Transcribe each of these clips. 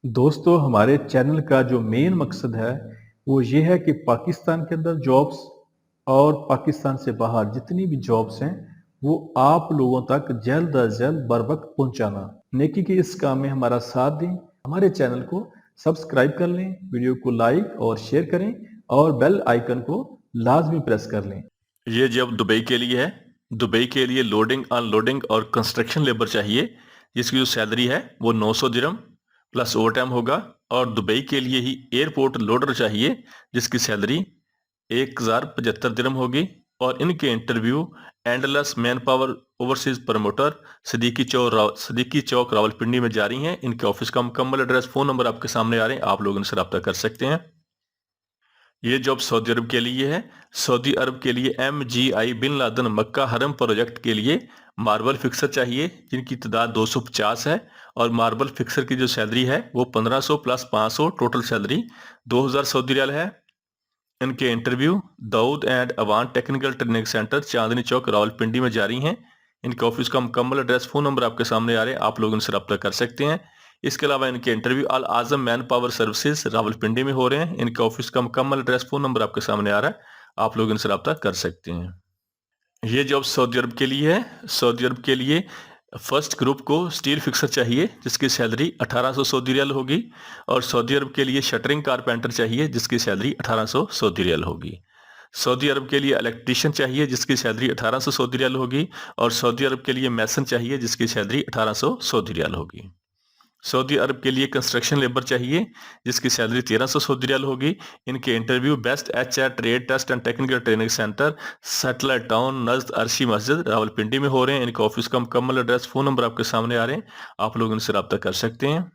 दोस्तों, हमारे चैनल का जो मेन मकसद है वो ये है कि पाकिस्तान के अंदर जॉब्स और पाकिस्तान से बाहर जितनी भी जॉब्स हैं वो आप लोगों तक जल्द अज जल्द बर वक्त पहुंचाना। नेकी के इस काम में हमारा साथ दें, हमारे चैनल को सब्सक्राइब कर लें, वीडियो को लाइक और शेयर करें और बेल आइकन को लाजमी प्रेस कर लें। ये जॉब दुबई के लिए है। दुबई के लिए लोडिंग अनलोडिंग और कंस्ट्रक्शन लेबर चाहिए, जिसकी जो सैलरी है वो 900 दिरहम प्लस ओवर टाइम होगा। और दुबई के लिए ही एयरपोर्ट लोडर चाहिए, जिसकी सैलरी 1075 दिरहम होगी। और इनके इंटरव्यू एंडलस man power overseas promoter Sadiqi Chowk Rawalpindi में जारी हैं। इनके ऑफिस का मुकम्मल एड्रेस, फ़ोन नंबर आपके सामने आ रहे हैं, आप लोग इनसे रब्ता कर सकते हैं। ये जॉब सऊदी अरब के लिए है। सऊदी अरब के लिए MGI बिन लादेन मक्का हरम प्रोजेक्ट के लिए मार्बल फिक्सर चाहिए, जिनकी तादाद 250 है। और मार्बल फिक्सर की जो सैलरी है वो 1500 प्लस 500, टोटल सैलरी 2000 सऊदी रियाल है। इनके interview Daud and Awan technical training centre, Chandni Chowk, Rawalpindi में जारी हैं। इनके ऑफिस का मुकम्मल एड्रेस, फ़ोन नंबर आपके सामने आ रहे हैं, आप लोग इनसे रब्ता कर सकते हैं। इसके अलावा इनके इंटरव्यू अल आज़म मैन पावर सर्विसेज रावलपिंडी में हो रहे हैं। इनके ऑफिस का मुकम्मल एड्रेस, फ़ोन नंबर आपके सामने आ रहा है, आप लोग इनसे रब्ता कर सकते हैं। ये जॉब सऊदी अरब के लिए है। सऊदी अरब के लिए फर्स्ट ग्रुप को स्टील फिक्सर चाहिए, जिसकी सैलरी 1800 सऊदी रियाल होगी। और सऊदी अरब के लिए शटरिंग कारपेंटर चाहिए, जिसकी सैलरी 1800 सऊदी रियाल होगी। सऊदी अरब के लिए इलेक्ट्रीशियन चाहिए, जिसकी सैलरी 1800 सऊदी रियाल होगी। और सऊदी अरब के लिए मैसन चाहिए, जिसकी सैलरी 1800 सऊदी रियाल होगी। सऊदी अरब के लिए कंस्ट्रक्शन लेबर चाहिए, जिसकी सैलरी 1300 सऊदी रियाल होगी। इनके interview best HR trade test and technical training centre, satellite town, नज़द अरशी मस्जिद, रावलपिंडी में हो रहे हैं। इनके ऑफिस का मुकम्मल एड्रेस, फ़ोन नंबर आपके सामने आ रहे हैं, आप लोग इनसे रब्ता कर सकते हैं।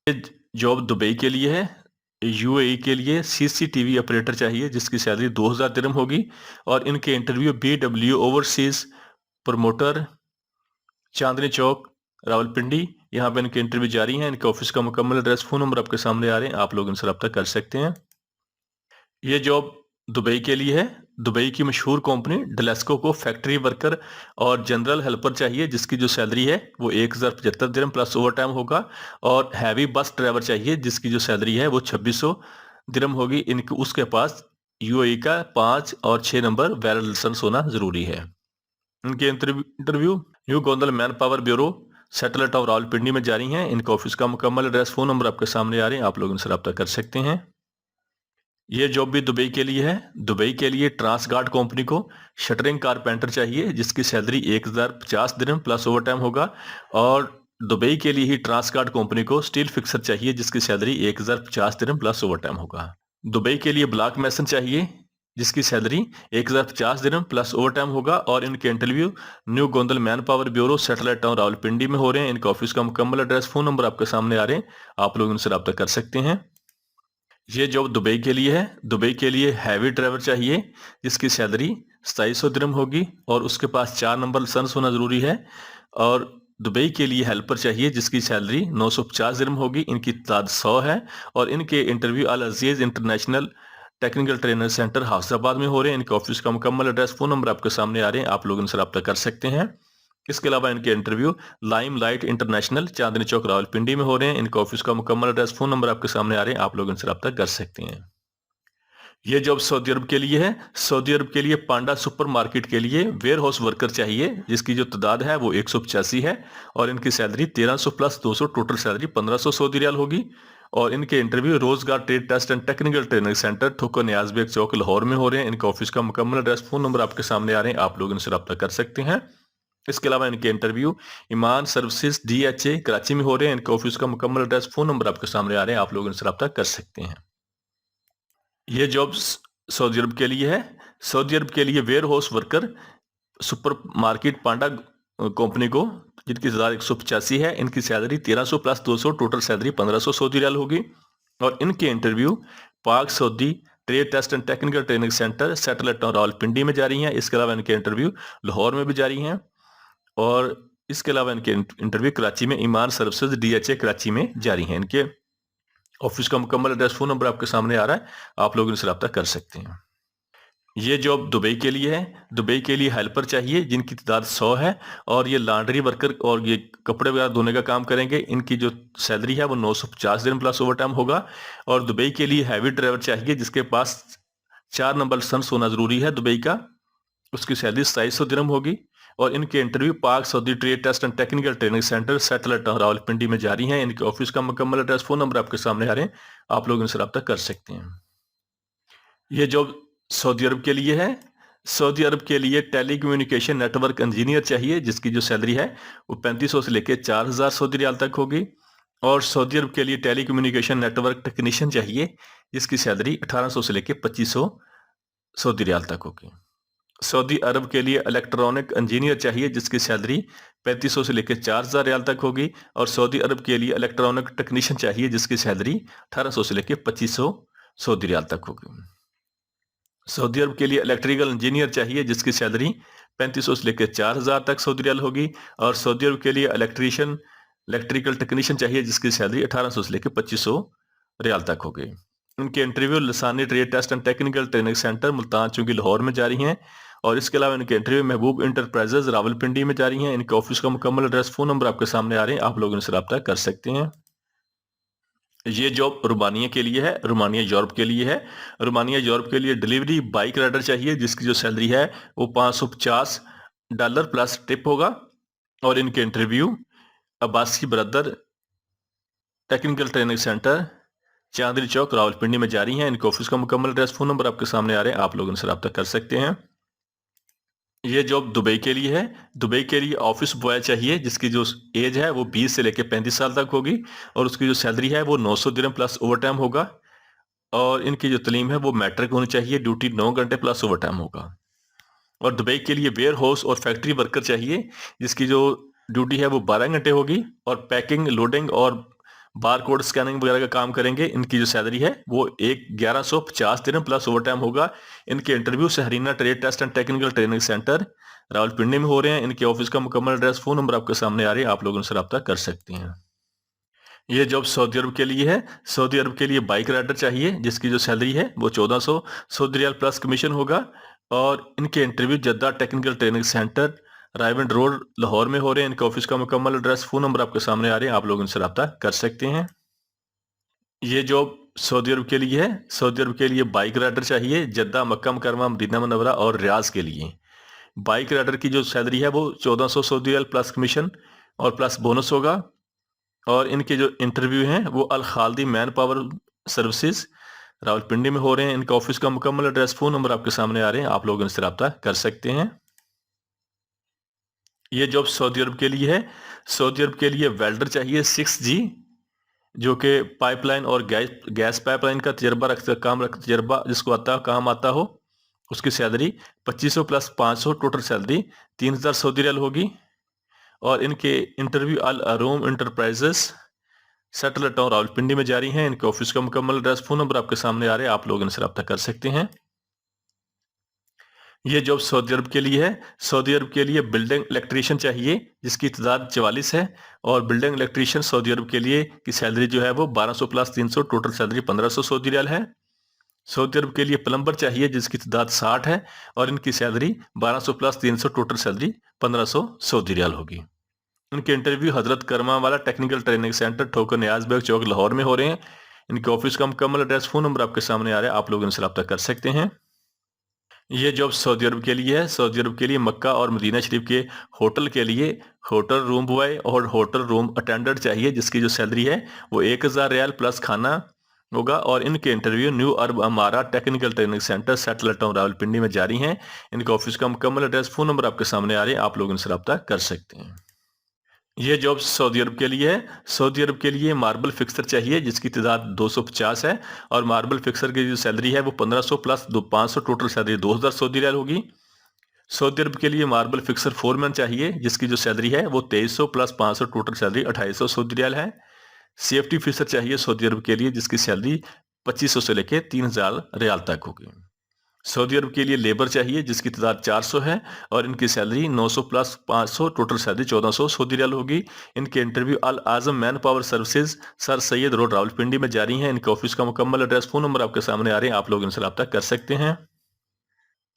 ये जॉब दुबई के लिए है। UAE के लिए CCTV ऑपरेटर चाहिए, जिसकी सैलरी 2000 दिरहम होगी। और इनके इंटरव्यू BW ओवरसीज प्रमोटर, चांदनी चौक, रावलपिंडी, यहाँ पे इनके इंटरव्यू जारी हैं। इनके ऑफिस का मुकम्मल एड्रेस, फ़ोन नंबर आपके सामने आ रहे हैं, आप लोग इनसे रब्ता कर सकते हैं। ये जॉब दुबई के लिए है। दुबई की मशहूर कंपनी डलेस्को को फैक्ट्री वर्कर और जनरल हेल्पर चाहिए, जिसकी जो सैलरी है वो 1075 दिरहम प्लस ओवर टाइम होगा। और हैवी बस ड्राइवर चाहिए, जिसकी जो सैलरी है वो 2600 दिरहम होगी। इनके उसके पास UAE का 5 और 6 नंबर वैलिड लाइसेंस होना ज़रूरी है। इनके interview new Gondal man power bureau, satellite of Rawalpindi में जारी हैं। इनके ऑफिस का मुकम्मल एड्रेस, फ़ोन नंबर आपके सामने आ रहे हैं, आप लोग इनसे रब्ता कर सकते हैं। ये जॉब भी दुबई के लिए है। दुबई के लिए ट्रांसगार्ड कंपनी को शटरिंग कारपेंटर चाहिए, जिसकी सैलरी 1050 दिरहम प्लस ओवर टाइम होगा। और दुबई के लिए ही ट्रांसगार्ड कंपनी को स्टील फिक्सर चाहिए, जिसकी सैलरी 1050 दिरहम प्लस ओवर टाइम होगा। दुबई के लिए ब्लॉक मैसन चाहिए, जिसकी सैलरी 1050 दिरहम प्लस ओवर टाइम होगा। और इनके interview new Gondal man power bureau, satellite town, Rawalpindi में हो रहे हैं। इनके ऑफिस का मुकम्मल एड्रेस, फ़ोन नंबर आपके सामने आ रहे हैं, आप लोग इनसे रब्ता कर सकते हैं। ये जॉब दुबई के लिए है। दुबई के लिए हैवी ड्राइवर चाहिए, जिसकी सैलरी 2700 दिरहम होगी। और उसके पास 4 नंबर लाइसेंस होना ज़रूरी है। और दुबई के लिए हेल्पर चाहिए, जिसकी सैलरी 950 दिरहम होगी। इनकी तादाद 100 है। और इनके interview Al Aziz international technical trainer centre Hafizabad में हो रहे हैं। इनके ऑफिस का मुकम्मल एड्रेस, फ़ोन नंबर आपके सामने आ रहे हैं, आप लोग इनसे रब्ता कर सकते हैं। इसके अलावा इनके इंटरव्यू लाइम लाइट इंटरनेशनल, चांदनी चौक, रावलपिंडी में हो रहे हैं। इनके ऑफिस का मुकम्मल एड्रेस, फ़ोन नंबर आपके सामने आ रहे हैं, आप लोग इनसे रब्ता कर सकते हैं। ये जॉब सऊदी अरब के लिए है। सऊदी अरब के लिए पांडा सुपर मार्केट के लिए वेयर हाउस वर्कर चाहिए, जिसकी जो तादाद है वो 185 है। और इनकी salary 1300 plus 200, total salary 1500 Saudi रियाल होगी। और इनके interview Rozgar trade test and technical training centre, Thokar Niaz Baig Chowk, Lahore में हो रहे हैं। इनके ऑफिस का मुकम्मल एड्रेस, फ़ोन नंबर आपके सामने आ रहे हैं, आप लोग इनसे रब्ता कर सकते हैं। इसके अलावा इनके इंटरव्यू ईमान सर्विसेज DHA कराची में हो रहे हैं। इनके ऑफिस का मुकम्मल एड्रेस, फ़ोन नंबर आपके सामने आ रहे हैं, आप लोग इनसे रब्ता कर सकते हैं। ये जॉब्स सऊदी अरब के लिए है। सऊदी अरब के लिए warehouse worker supermarket Panda company को, जिनकी तादाद 185 है। इनकी salary 1300 plus 200, total salary 1500 Saudi रियाल होगी। और इनके interview Pak Saudi trade test and technical training centre, satellite town, Rawalpindi में जारी हैं। इसके अलावा इनके इंटरव्यू लाहौर में भी जारी हैं। और इसके अलावा इनके इंटरव्यू कराची में ईमान सर्विसेज DHA कराची में जारी हैं। इनके ऑफिस का मुकम्मल एड्रेस, फ़ोन नंबर आपके सामने आ रहा है, आप लोग इनसे रब्ता कर सकते हैं। ये जॉब दुबई के लिए है। दुबई के लिए हेल्पर चाहिए जिनकी तादाद 100 है और ये लॉन्ड्री वर्कर और ये कपड़े वगैरह धोने का काम करेंगे। इनकी जो सैलरी है वो 950 दिन प्लस ओवर टाइम होगा। और दुबई के लिए हैवी ड्राइवर चाहिए जिसके पास 4 नंबर लाइसेंस होना जरूरी है दुबई का। उसकी सैलरी 2700 दिरहम होगी। और इनके interview Pak Saudi trade test and technical training centre satellite town Rawalpindi में जारी हैं। इनके ऑफिस का मुकम्मल एड्रेस, फोन नंबर आपके सामने आ रहे हैं, आप लोग इनसे रब्ता कर सकते हैं। ये जॉब सऊदी अरब के लिए है। सऊदी अरब के लिए टेली कम्युनिकेशन नेटवर्क इंजीनियर चाहिए जिसकी जो सैलरी है वो 3500 से लेकर 4000 सऊदी रियाल तक होगी। और सऊदी अरब के लिए टेली कम्युनिकेशन नेटवर्क टेक्नीशियन चाहिए जिसकी सैलरी 1800 से लेकर 2500 सऊदी रियाल तक होगी। सऊदी अरब के लिए इलेक्ट्रॉनिक इंजीनियर चाहिए जिसकी सैलरी 3500 से लेकर 4000 रियाल तक होगी। और सऊदी अरब के लिए इलेक्ट्रॉनिक टेक्नीशियन चाहिए जिसकी सैलरी 1800 से लेकर 2500 सऊदी रियाल तक होगी। सऊदी अरब के लिए इलेक्ट्रिकल इंजीनियर चाहिए जिसकी सैलरी 3500 से लेकर 4000 तक सऊदी रियाल होगी। और सऊदी अरब के लिए इलेक्ट्रिकल टेक्नीशियन चाहिए जिसकी सैलरी 1800 से लेकर 2500 रियाल तक होगी। इनके interview Lasani trade test and technical training centre Multan Chowki Lahore में जारी हैं। और इसके अलावा इनके इंटरव्यू महबूब इंटरप्राइजेज रावलपिंडी में जारी हैं। इनके ऑफिस का मुकम्मल एड्रेस, फोन नंबर आपके सामने आ रहे हैं, आप लोग इनसे रब्ता कर सकते हैं। ये जॉब रोमानिया के लिए है। रोमानिया यूरोप के लिए है। रोमानिया यूरोप के लिए डिलीवरी बाइक राइडर चाहिए जिसकी जो सैलरी है वो $550 प्लस टिप होगा। और इनके interview Abbasi brother technical training centre Chandni Chowk Rawalpindi में जारी हैं। इनके ऑफिस का मुकम्मल एड्रेस, फोन नंबर आपके सामने आ रहे हैं, आप लोग इनसे रब्ता कर सकते हैं। ये जॉब दुबई के लिए है। दुबई के लिए ऑफिस बॉय चाहिए जिसकी जो एज है वो 20 से लेकर 35 साल तक होगी। और उसकी जो सैलरी है वो 900 दिरहम प्लस ओवर टाइम होगा। और इनकी जो तलीम है वो मैट्रिक होनी चाहिए। ड्यूटी 9 घंटे प्लस ओवर टाइम होगा। और दुबई के लिए वेयर हाउस और फैक्ट्री वर्कर चाहिए जिसकी जो ड्यूटी है वो 12 घंटे होगी। और पैकिंग, लोडिंग और बार कोड स्कैनिंग वगैरह का काम करेंगे। इनकी जो सैलरी है वो 1150 दिरहम प्लस ओवर टाइम होगा। इनके इंटरव्यू सहरीना trade test and technical training centre Rawalpindi में हो रहे हैं। इनके ऑफिस का मुकम्मल एड्रेस, फोन नंबर आपके सामने आ रहे हैं, आप लोग उनसे रब्ता कर सकते हैं। ये जॉब सऊदी अरब के लिए है। सऊदी अरब के लिए बाइक राइडर चाहिए जिसकी जो सैलरी है वो 1400 सऊदी रियाल प्लस कमीशन होगा। और इनके interview Jeddah technical training centre Raiwind road Lahore में हो रहे हैं। इनके ऑफिस का मुकम्मल एड्रेस, फोन नंबर आपके सामने आ रहे हैं, आप लोग इनसे रब्ता कर सकते हैं। ये जॉब सऊदी अरब के लिए है। सऊदी अरब के लिए बाइक राइडर चाहिए जद्दा, मक्का मुकर्रमा, मदीना मुनव्वरा और रियाज के लिए। बाइक राइडर की जो सैलरी है वो 1400 सऊदी रियाल प्लस कमीशन और प्लस बोनस होगा। और इनके जो इंटरव्यू हैं वो अल खालदी मैन पावर सर्विसेज रावलपिंडी में हो रहे हैं। इनका ऑफिस का मुकम्मल एड्रेस, फोन नंबर आपके सामने आ रहे हैं, आप लोग इनसे रब्ता कर सकते हैं। ये जॉब सऊदी अरब के लिए है। सऊदी अरब के लिए वेल्डर चाहिए 6G जो कि पाइपलाइन और गैस पाइपलाइन का तजर्बा जिसको आता काम आता हो। उसकी salary 2500 plus 500 total salary 3000 Saudi रियाल होगी। और इनके इंटरव्यू अल अरूम इंटरप्राइजेस सैटेलाइट टाउन रावलपिंडी में जारी हैं। इनके ऑफिस का मुकम्मल एड्रेस, फोन नंबर आपके सामने आ रहे हैं, आप लोग इनसे रब्ता कर सकते हैं। ये जॉब सऊदी अरब के लिए है। सऊदी अरब के लिए बिल्डिंग इलेक्ट्रीशियन चाहिए जिसकी तादाद 44 है। और बिल्डिंग इलेक्ट्रीशियन सऊदी अरब के लिए की सैलरी जो है वो 1200 प्लस 300 टोटल सैलरी 1500 सऊदी रियाल है। सऊदी अरब के लिए प्लम्बर चाहिए जिसकी तादाद 60 है। और इनकी salary 1200 plus 300 total salary 1500 Saudi रियाल होगी। इनके इंटरव्यू हजरत करमा वाला टेक्निकल ट्रेनिंग सेंटर ठोकर नियाज बेग चौक लाहौर में हो रहे हैं। इनके ऑफिस का मुकम्मल एड्रेस, फोन नंबर आपके सामने आ रहा है, आप लोग इनसे रब्ता कर सकते हैं। ये जॉब सऊदी अरब के लिए है। सऊदी अरब के लिए मक्का और मदीना शरीफ के होटल के लिए होटल रूम बॉय और होटल रूम अटेंडेंट चाहिए जिसकी जो सैलरी है वो 1000 रियाल प्लस खाना होगा। और इनके इंटरव्यू न्यू अरब अमारा technical training centre satellite town Rawalpindi में जारी हैं। इनके ऑफिस का मुकम्मल एड्रेस, फोन नंबर आपके सामने आ रहे हैं, आप लोग इनसे रब्ता कर सकते हैं। ये जॉब सऊदी अरब के लिए है। सऊदी अरब के लिए मार्बल फिक्सर चाहिए जिसकी तादाद 250 है। और मार्बल फिक्सर की जो सैलरी है वो 1500 प्लस 500 टोटल सैलरी 2000 सऊदी रियाल होगी। सऊदी अरब के लिए मार्बल फिक्सर फोरमैन चाहिए जिसकी जो सैलरी है वो 2300 प्लस 500 टोटल सैलरी 2800 सऊदी रियाल है। सेफ्टी फिक्सर चाहिए सऊदी अरब के लिए जिसकी सैलरी 2500 से लेकर 3000 रियाल तक होगी। सऊदी अरब के लिए लेबर चाहिए जिसकी तादाद 400 है। और इनकी salary 900 plus 500 total salary 1400 Saudi रियाल होगी। इनके interview Al Azam man power services Sir Syed road Rawalpindi में जारी हैं। इनके ऑफिस का मुकम्मल एड्रेस, फोन नंबर आपके सामने आ रहे हैं, आप लोग इनसे रब्ता कर सकते हैं।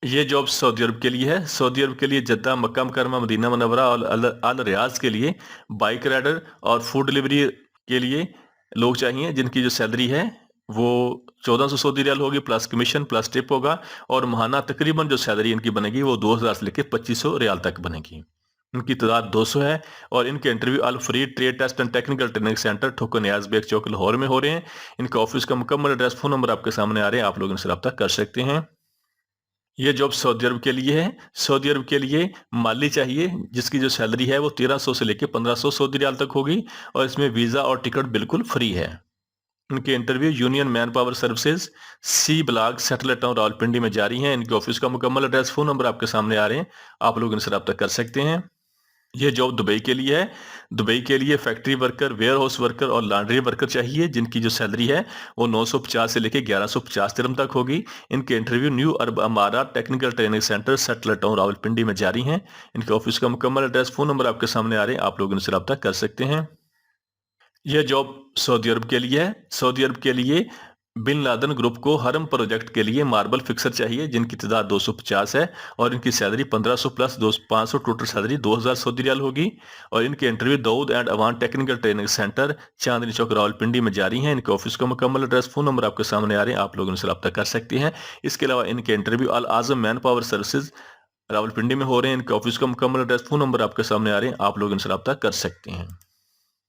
ये जॉब सऊदी अरब के लिए है। सऊदी अरब के लिए जद्दा, मक्का मुकर्रमा, मदीना मुनव्वरा और अल रियाज के लिए बाइक राइडर और फूड डिलीवरी के लिए लोग चाहिए, जिनकी जो सैलरी है वो 1400 सऊदी रियाल होगी प्लस कमीशन प्लस टिप होगा। और महाना तकरीबन जो सैलरी इनकी बनेगी वो 2000 से लेकर 2500 रियाल तक बनेगी। इनकी तादाद 200 है और इनके इंटरव्यू अल free trade test and technical training centre Thokar Niaz bag Chowk Lahore में हो रहे हैं। इनका ऑफिस का मुकम्मल एड्रेस, फोन नंबर आपके सामने आ रहे हैं, आप लोग इनसे रब्ता कर सकते हैं। ये जॉब सऊदी अरब के लिए है। सऊदी अरब के लिए माली चाहिए, जिसकी जो सैलरी है वो 1300 से लेकर 1500 सऊदी रियाल तक होगी और इसमें वीज़ा और टिकट बिल्कुल फ्री है। इनके interview union man power services, C block, satellite town, Rawalpindi में जारी हैं। इनके ऑफिस का मुकम्मल एड्रेस, फोन नंबर आपके सामने आ रहे हैं, आप लोग इनसे रब्ता कर सकते हैं। ये जॉब दुबई के लिए है। दुबई के लिए factory worker, warehouse worker और लॉन्ड्री वर्कर चाहिए, जिनकी जो सैलरी है वो 950 से लेकर 1150 दिरहम तक होगी। इनके इंटरव्यू न्यू अरब अमारा technical training centre, satellite town, Rawalpindi में जारी हैं। इनके ऑफिस का मुकम्मल एड्रेस, फोन नंबर आपके सामने आ रहे हैं, आप लोग इनसे रब्ता कर सकते हैं। यह जॉब सऊदी अरब के लिए है। सऊदी अरब के लिए बिन लादेन ग्रुप को हरम प्रोजेक्ट के लिए मार्बल फिक्सर चाहिए, जिनकी तादाद 250 है और इनकी salary 1500 plus 500, total salary 2000 Saudi रियाल होगी। और इनके interview Daud and Awan technical training centre, Chandni Chowk, Rawalpindi में जारी हैं। इनके ऑफिस का मुकम्मल एड्रेस, फोन नंबर आपके सामने आ रहे हैं, आप लोग इनसे रब्ता कर सकते हैं। इसके अलावा इनके interview Al Azam man power services Rawalpindi में हो रहे हैं। इनके ऑफिस का मुकम्मल एड्रेस, फोन नंबर आपके सामने आ रहे हैं, आप लोग इनसे रब्ता कर सकते हैं।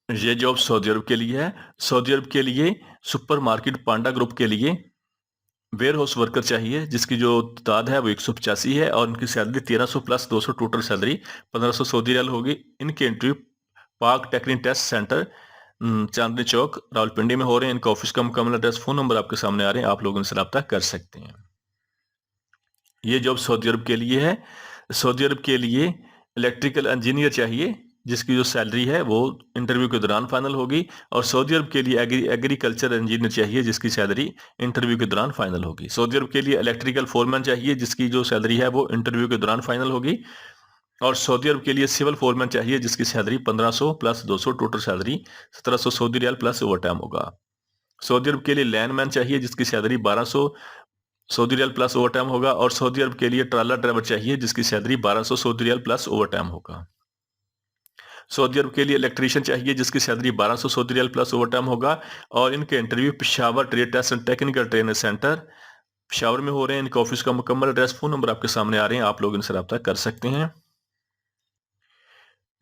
ये जॉब सऊदी अरब के लिए है। सऊदी अरब के लिए सुपरमार्केट पांडा ग्रुप के लिए वेयर हाउस वर्कर चाहिए, जिसकी जो तादाद है वो 185 है और उनकी salary 1300 plus 200, total salary 1500 Saudi रियाल होगी। इनके interview Pak technique test centre, Chandni Chowk, Rawalpindi में हो रहे हैं। इनका ऑफिस का मुकम्मल एड्रेस, फोन नंबर आपके सामने आ रहे हैं, आप लोग इनसे रब्ता कर सकते हैं। ये जॉब सऊदी अरब के लिए है। सऊदी अरब के लिए इलेक्ट्रिकल इंजीनियर चाहिए, जिसकी जो सैलरी है वो इंटरव्यू के दौरान फाइनल होगी। और सऊदी अरब के लिए एग्रीकल्चर इंजीनियर चाहिए, जिसकी सैलरी इंटरव्यू के दौरान फाइनल होगी। सऊदी अरब के लिए इलेक्ट्रिकल फोरमैन चाहिए, जिसकी जो सैलरी है वो इंटरव्यू के दौरान फाइनल होगी। और सऊदी अरब के लिए सिविल फोरमैन चाहिए, जिसकी salary 1500 plus 200, total salary 1700 Saudi रियाल प्लस ओवर टाइम होगा। सऊदी अरब के लिए लैंडमैन चाहिए, जिसकी सैलरी 1200 सऊदी रियाल प्लस ओवर टाइम होगा। और सऊदी अरब के लिए ट्राला ड्राइवर चाहिए, जिसकी सैलरी 1200 सऊदी रियाल प्लस ओवर टाइम होगा। सऊदी अरब के लिए इलेक्ट्रीशियन चाहिए, जिसकी सैलरी 1200 सऊदी रियाल प्लस ओवर टाइम होगा। और इनके interview Peshawar trade test and technical training centre Peshawar में हो रहे हैं। इनके ऑफिस का मुकम्मल एड्रेस, फोन नंबर आपके सामने आ रहे हैं, आप लोग इनसे रब्ता कर सकते हैं।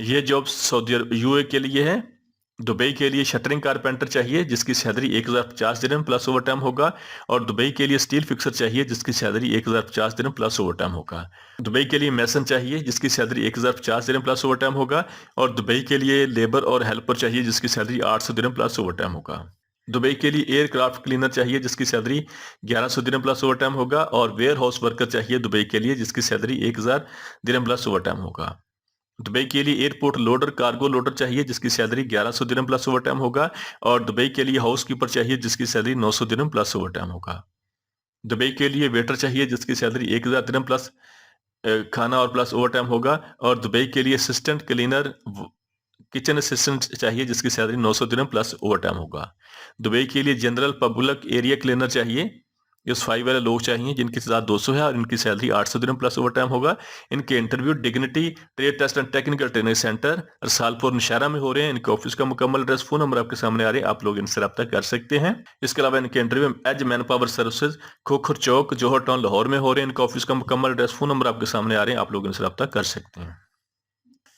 ये जॉब सऊदी अरब यूए के लिए है। दुबई के लिए शटरिंग कारपेंटर चाहिए, जिसकी सैलरी 1050 दिरहम प्लस ओवर टाइम होगा। और दुबई के लिए स्टील फिक्सर चाहिए, जिसकी सैलरी 1050 दिरहम प्लस ओवर टाइम होगा। दुबई के लिए मैसन चाहिए, जिसकी सैलरी 1050 दिरहम प्लस ओवर टाइम होगा। और दुबई के लिए लेबर और हेल्पर चाहिए, जिसकी सैलरी 800 दिरहम प्लस ओवर टाइम होगा। दुबई के लिए एयरक्राफ्ट क्लीनर चाहिए, जिसकी सैलरी 1100 दिरहम प्लस ओवर टाइम होगा। और वेयर हाउस वर्कर चाहिए दुबई के लिए, जिसकी सैलरी 1000 दिरहम प्लस ओवर टाइम होगा। दुबई के लिए एयरपोर्ट लोडर, कार्गो लोडर चाहिए, जिसकी सैलरी 1100 दिरहम प्लस ओवर टाइम होगा। और दुबई के लिए हाउस कीपर चाहिए, जिसकी सैलरी 900 दिरहम प्लस ओवर टाइम होगा। दुबई के लिए वेटर चाहिए, जिसकी सैलरी 1000 दिरहम प्लस खाना और प्लस ओवर टाइम होगा। और दुबई के लिए असिस्टेंट क्लीनर, किचन असिस्टेंट चाहिए, जिसकी सैलरी 900 दिरहम प्लस ओवर टाइम होगा। दुबई के लिए जनरल पब्लिक एरिया क्लीनर चाहिए, ये सफाई वाले लोग चाहिए, जिनकी तादाद 200 है और इनकी सैलरी 800 दिरहम प्लस ओवर टाइम होगा। इनके interview dignity trade test and technical training centre Risalpur Nowshera में हो रहे हैं। इनके ऑफिस का मुकम्मल एड्रेस, फोन नंबर आपके सामने आ रहे हैं, आप लोग इनसे रब्ता कर सकते हैं। इसके अलावा इनके interview as man power services Khokhar Chowk, Johar town, Lahore में हो रहे हैं। इनका ऑफिस का मुकम्मल एड्रेस, फोन नंबर आपके सामने आ रहे हैं, आप लोग इनसे रब्ता कर सकते हैं।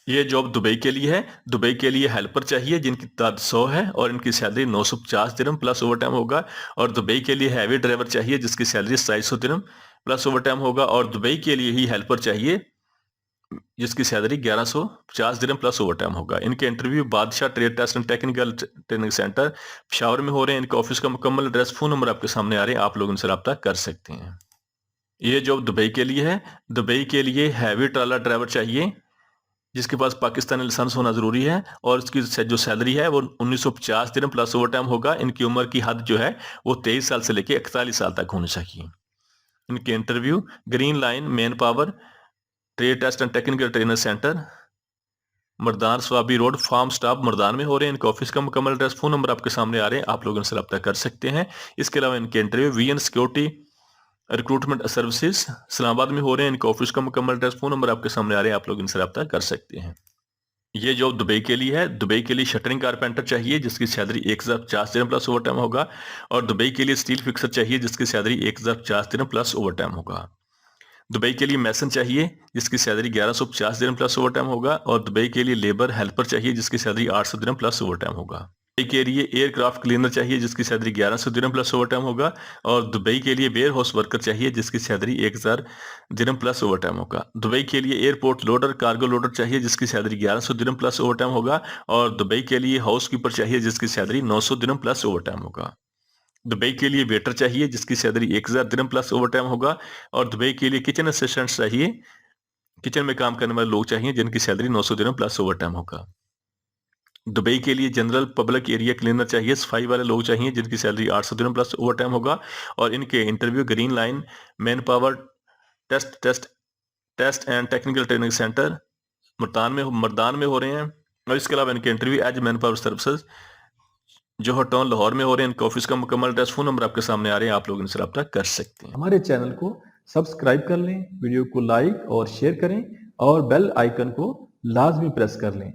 ये जॉब दुबई के लिए है। दुबई के लिए हेल्पर चाहिए, जिनकी तादाद 100 है और इनकी सैलरी 950 दिरहम प्लस ओवर टाइम होगा। और दुबई के लिए हैवी ड्राइवर चाहिए, जिसकी सैलरी 250 दिरहम प्लस ओवर टाइम होगा। और दुबई के लिए ही हेल्पर चाहिए, जिसकी सैलरी 1150 दिरहम प्लस ओवर टाइम होगा। इनके interview Badshah trade test and technical training centre Peshawar में हो रहे हैं। इनके ऑफिस का मुकम्मल एड्रेस, फोन नंबर आपके सामने आ रहे हैं, आप लोग इनसे रब्ता कर सकते हैं। ये जॉब दुबई के लिए है। दुबई के लिए हैवी ट्राला ड्राइवर चाहिए, जिसके पास पाकिस्तानी लाइसेंस होना जरूरी है। और इसकी जो सैलरी है वो 1950 दिरहम प्लस ओवर टाइम होगा। इनकी उम्र की हद जो है वो 23 साल से लेकर 41 साल तक होनी चाहिए। इनके interview green line man power trade test and technical trainer centre Mardan Swabi road, farm staff Mardan में हो रहे हैं। इनके ऑफिस का मुकम्मल एड्रेस, फोन नंबर आपके सामने आ रहे हैं, आप लोग इनसे रब्ता कर सकते हैं। इसके अलावा इनके interview VN security recruitment services Islamabad में हो रहे हैं। इनका ऑफिस का मुकम्मल एड्रेस, फोन नंबर आपके सामने आ रहे हैं, आप लोग इनसे रब्ता कर सकते हैं। ये जॉब दुबई के लिए है। दुबई के लिए शटरिंग कारपेंटर चाहिए जिसकी सैलरी 1050 दिरहम प्लस ओवर टाइम होगा, और दुबई के लिए स्टील फिक्सर चाहिए जिसकी सैलरी 1050 दिरहम प्लस ओवर टाइम होगा। दुबई के लिए मैसन चाहिए जिसकी सैलरी 1150 दिरहम प्लस ओवर टाइम होगा, और दुबई के लिए लेबर हेल्पर चाहिए जिसकी सैलरी 800 दिरहम प्लस ओवर टाइम होगा। दुबई के लिए एयरक्राफ्ट क्लीनर चाहिए जिसकी सैलरी 1100 दिरहम प्लस ओवर टाइम होगा, और दुबई के लिए वेयर हाउस वर्कर चाहिए जिसकी सैलरी 1000 दिरहम प्लस ओवर टाइम होगा। दुबई के लिए एयरपोर्ट लोडर कार्गो लोडर चाहिए जिसकी सैलरी 1100 दिरहम प्लस ओवर टाइम होगा, और दुबई के लिए हाउस कीपर चाहिए जिसकी सैलरी 900 दिरहम प्लस ओवर टाइम होगा। दुबई के लिए वेटर चाहिए जिसकी सैलरी 1000 दिरहम प्लस ओवर टाइम होगा, और दुबई के लिए किचन असिस्टेंट चाहिए, किचन में काम करने वाले लोग चाहिए जिनकी सैलरी 900 दिरहम प्लस ओवर टाइम होगा। दुबई के लिए जनरल पब्लिक एरिया क्लीनर चाहिए, सफाई वाले लोग चाहिए जिनकी सैलरी 800 दिरहम प्लस ओवर टाइम होगा, और इनके interview green line man power test and technical training centre Mardan में हो रहे हैं, और इसके अलावा इनके interview as man power services जो टाउन लाहौर में हो रहे हैं। इनके ऑफिस का मुकम्मल एड्रेस, फोन नंबर आपके सामने आ रहे हैं, आप लोग इनसे रब्ता कर सकते हैं। हमारे चैनल को सब्सक्राइब कर लें, वीडियो को लाइक और शेयर करें और बेल आइकन को लाजमी प्रेस कर लें।